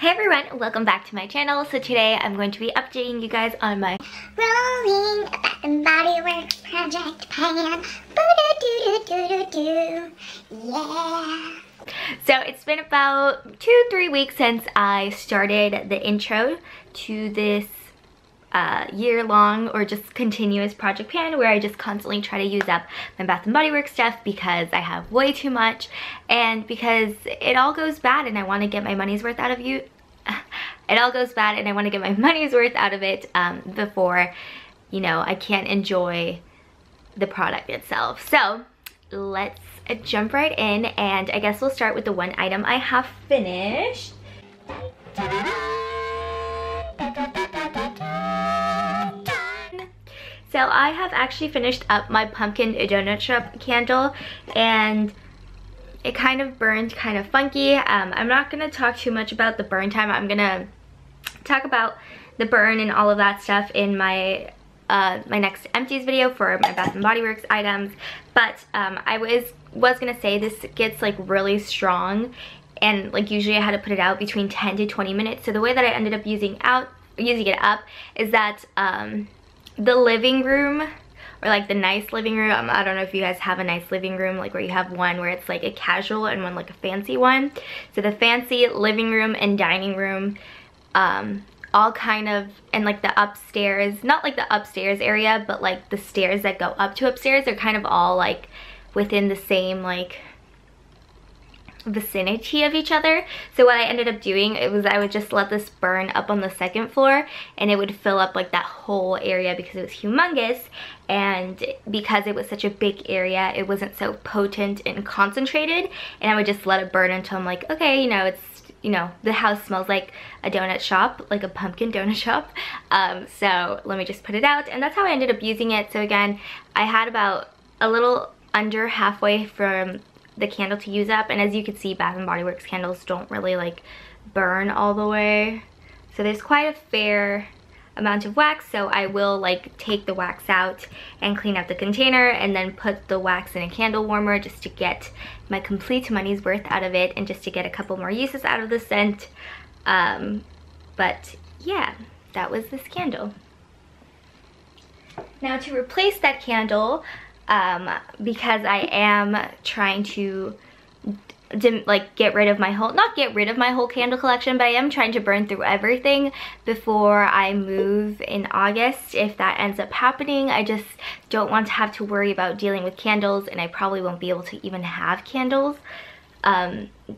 Hey everyone, welcome back to my channel. So today I'm going to be updating you guys on my rolling a Bath and Body Works project pan. Yeah. So it's been about 2-3 weeks since I started the intro to this year-long or just continuous project pan where I just constantly try to use up my Bath and Body Works stuff because I have way too much and because it all goes bad and I want to get my money's worth out of you. It all goes bad and I want to get my money's worth out of it before, you know, I can't enjoy the product itself. So let's jump right in, and I guess we'll start with the one item I have finished. So I have actually finished up my pumpkin donut shop candle, and it kind of burned kind of funky. I'm not gonna talk too much about the burn time. I'm gonna talk about the burn and all of that stuff in my my next empties video for my Bath and Body Works items. But I was gonna say this gets like really strong, and like usually I had to put it out between 10 to 20 minutes. So the way that I ended up using it up is that the living room, or like the nice living room, I don't know if you guys have a nice living room, like where you have one where it's like a casual and one like a fancy one. So the fancy living room and dining room, all kind of, and like the upstairs, not like the upstairs area, but like the stairs that go up to upstairs, they're kind of all like within the same like vicinity of each other. So what I ended up doing, it was I would just let this burn up on the second floor, and it would fill up like that whole area because it was humongous, and because it was such a big area it wasn't so potent and concentrated, and I would just let it burn until I'm like, okay, you know, it's, you know, the house smells like a donut shop, like a pumpkin donut shop. So let me just put it out, and that's how I ended up using it. So again, I had about a little under halfway from the candle to use up, and as you can see, Bath and Body Works candles don't really like burn all the way, so there's quite a fair amount of wax. So I will like take the wax out and clean up the container and then put the wax in a candle warmer just to get my complete money's worth out of it and just to get a couple more uses out of the scent. But yeah, that was this candle. Now to replace that candle, because I am trying to like get rid of my whole, not get rid of my whole candle collection, but I am trying to burn through everything before I move in August. If that ends up happening, I just don't want to have to worry about dealing with candles, and I probably won't be able to even have candles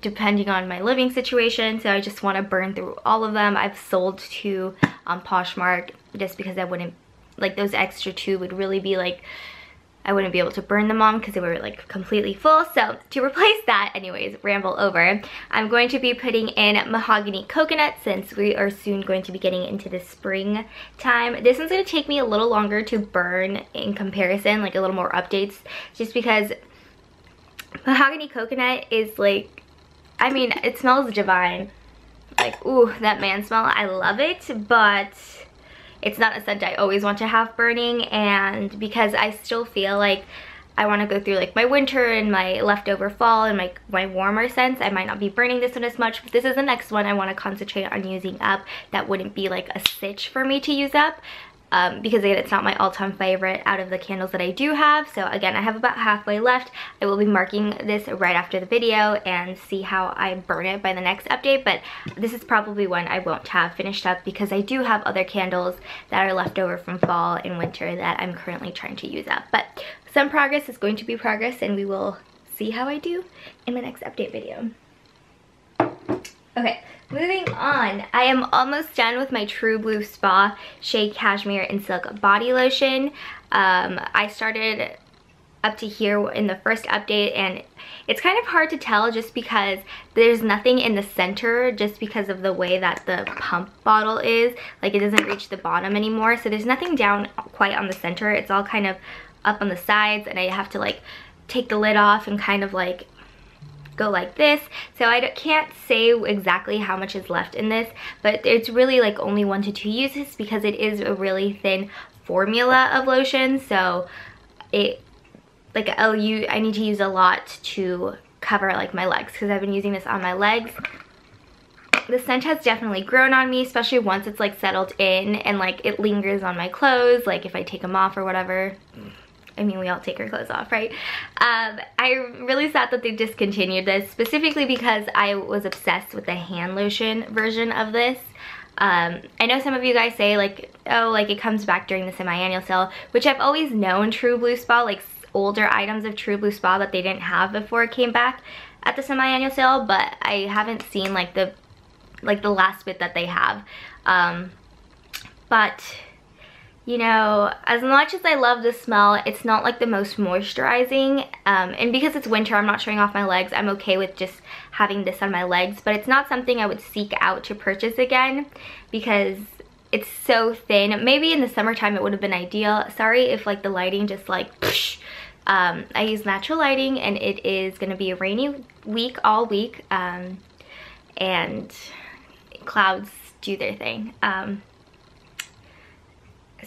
depending on my living situation. So I just want to burn through all of them. I've sold two on Poshmark just because I wouldn't, like those extra two would really be like, I wouldn't be able to burn them on because they were like completely full. So to replace that, anyways, ramble over, I'm going to be putting in mahogany coconut since we are soon going to be getting into the spring time. This one's going to take me a little longer to burn in comparison, like a little more updates, just because mahogany coconut is like, I mean, it smells divine. Like, ooh, that man smell, I love it, but it's not a scent I always want to have burning, and because I still feel like I want to go through like my winter and my leftover fall and my warmer scents, I might not be burning this one as much, but this is the next one I want to concentrate on using up. That wouldn't be like a stitch for me to use up, because again, it's not my all-time favorite out of the candles that I do have. So again, I have about halfway left. I will be marking this right after the video and see how I burn it by the next update, but this is probably one I won't have finished up because I do have other candles that are left over from fall and winter that I'm currently trying to use up. But some progress is going to be progress, and we will see how I do in my next update video. Okay, moving on. I am almost done with my True Blue Spa Shea Cashmere and Silk Body Lotion. I started up to here in the first update, and it's kind of hard to tell just because there's nothing in the center, just because of the way that the pump bottle is. Like, it doesn't reach the bottom anymore, so there's nothing down quite on the center. It's all kind of up on the sides, and I have to like take the lid off and kind of like go like this. So I can't say exactly how much is left in this, but it's really like only 1 to 2 uses because it is a really thin formula of lotion. So it like I need to use a lot to cover like my legs because I've been using this on my legs. the scent has definitely grown on me, especially once it's like settled in and like it lingers on my clothes, like if I take them off or whatever. I mean, we all take our clothes off, right? I really sad that they discontinued this, specifically because I was obsessed with the hand lotion version of this. I know some of you guys say like, oh, like it comes back during the semi-annual sale, which I've always known True Blue Spa, like older items of True Blue Spa that they didn't have before it came back at the semi-annual sale, but I haven't seen like the last bit that they have. But you know, as much as I love the smell, it's not like the most moisturizing, and because it's winter, I'm not showing off my legs. I'm okay with just having this on my legs, but it's not something I would seek out to purchase again because it's so thin. Maybe in the summertime it would have been ideal. Sorry if like the lighting just like psh. I use natural lighting, and it is going to be a rainy week all week, and clouds do their thing.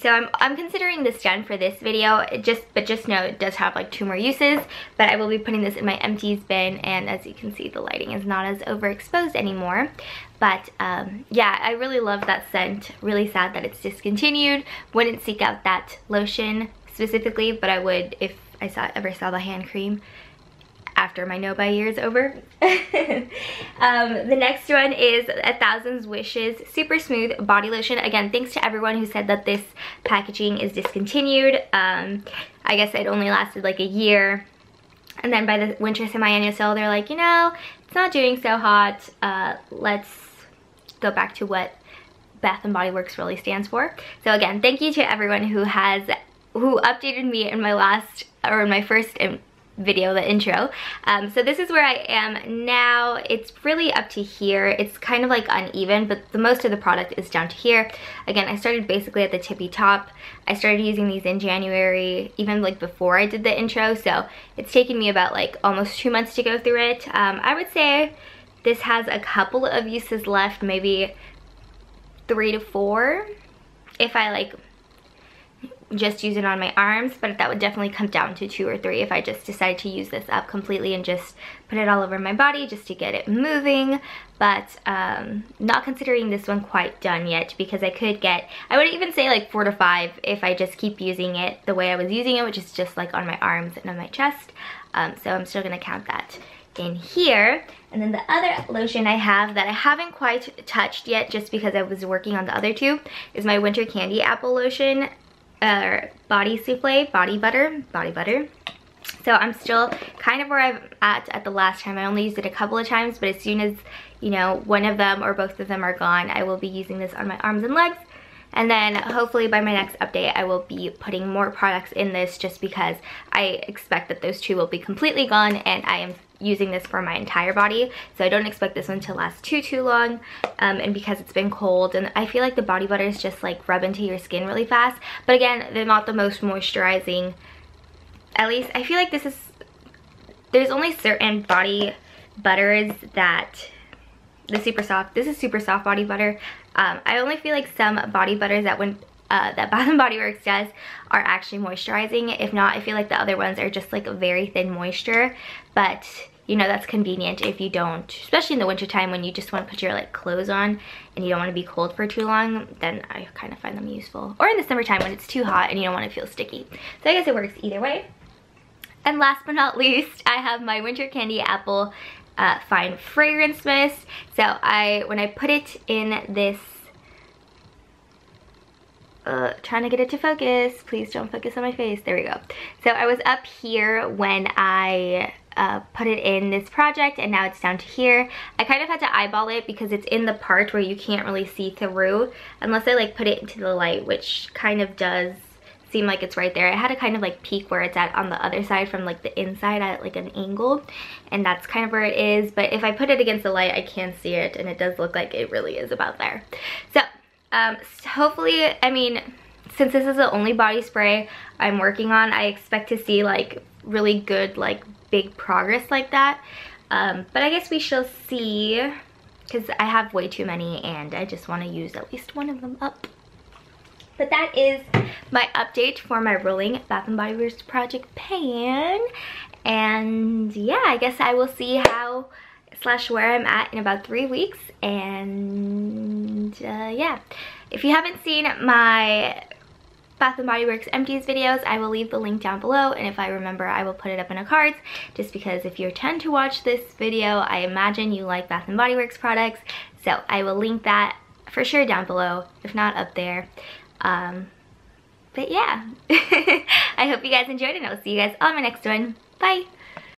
So I'm considering this done for this video. But just know it does have like 2 more uses, but I will be putting this in my empties bin, and as you can see, the lighting is not as overexposed anymore. But yeah, I really love that scent. Really sad that it's discontinued. Wouldn't seek out that lotion specifically, but I would if I ever saw the hand cream after my no-buy year is over. The next one is 1,000 Wishes Super Smooth Body Lotion. Again, thanks to everyone who said that this packaging is discontinued. I guess it only lasted like a year. And then by the winter semi-annual sale, they're like, you know, it's not doing so hot. Let's go back to what Bath & Body Works really stands for. So again, thank you to everyone who updated me in my first video, the intro. So this is where I am now. It's really up to here. It's kind of like uneven, but the most of the product is down to here. Again, I started basically at the tippy top. I started using these in January, even like before I did the intro, so it's taken me about like almost 2 months to go through it. I would say this has a couple of uses left, maybe 3 to 4 if I like just use it on my arms, but that would definitely come down to 2 or 3 if I just decide to use this up completely and just put it all over my body just to get it moving. But not considering this one quite done yet, because I would even say like 4 to 5 if I just keep using it the way I was using it, which is just like on my arms and on my chest. So I'm still gonna count that in here. And then the other lotion I have that I haven't quite touched yet just because I was working on the other 2 is my Winter Candy Apple Lotion. Body souffle, body butter. So I'm still kind of where I'm at the last time. I only used it a couple of times, but as soon as, you know, one of them or both of them are gone, I will be using this on my arms and legs. And then hopefully by my next update, I will be putting more products in this, just because I expect that those 2 will be completely gone, and I am using this for my entire body, so I don't expect this one to last too long. And because it's been cold, and I feel like the body butters just like rub into your skin really fast, but again, they're not the most moisturizing. At least I feel like there's only certain body butters that this is super soft body butter. I only feel like some body butters that that Bath & Body Works does are actually moisturizing. If not, I feel like the other ones are just like a very thin moisture. But you know, that's convenient if you don't, especially in the winter time when you just want to put your like clothes on and you don't want to be cold for too long, then I kind of find them useful. Or in the summertime when it's too hot and you don't want to feel sticky. So I guess it works either way. And last but not least, I have my Winter Candy Apple Fine Fragrance Mist. So when I put it in this, trying to get it to focus, please don't focus on my face, there we go. So I was up here when I put it in this project, and now it's down to here. I kind of had to eyeball it because it's in the part where you can't really see through unless I like put it into the light, which kind of does seem like it's right there. I had to kind of like peek where it's at on the other side from like the inside at like an angle, and that's kind of where it is. But if I put it against the light, I can see it, and it does look like it really is about there. So hopefully, I mean, since this is the only body spray I'm working on, I expect to see like really good like big progress like that. But I guess we shall see, because I have way too many and I just want to use at least one of them up. But that is my update for my rolling Bath & Body Works project pan. And yeah, I guess I will see how / where I'm at in about 3 weeks. And yeah, if you haven't seen my Bath & Body Works empties videos, I will leave the link down below, and if I remember I will put it up in the cards, just because if you tend to watch this video, I imagine you like Bath & Body Works products, so I will link that for sure down below, if not up there. But yeah, I hope you guys enjoyed, and I'll see you guys on my next one. Bye!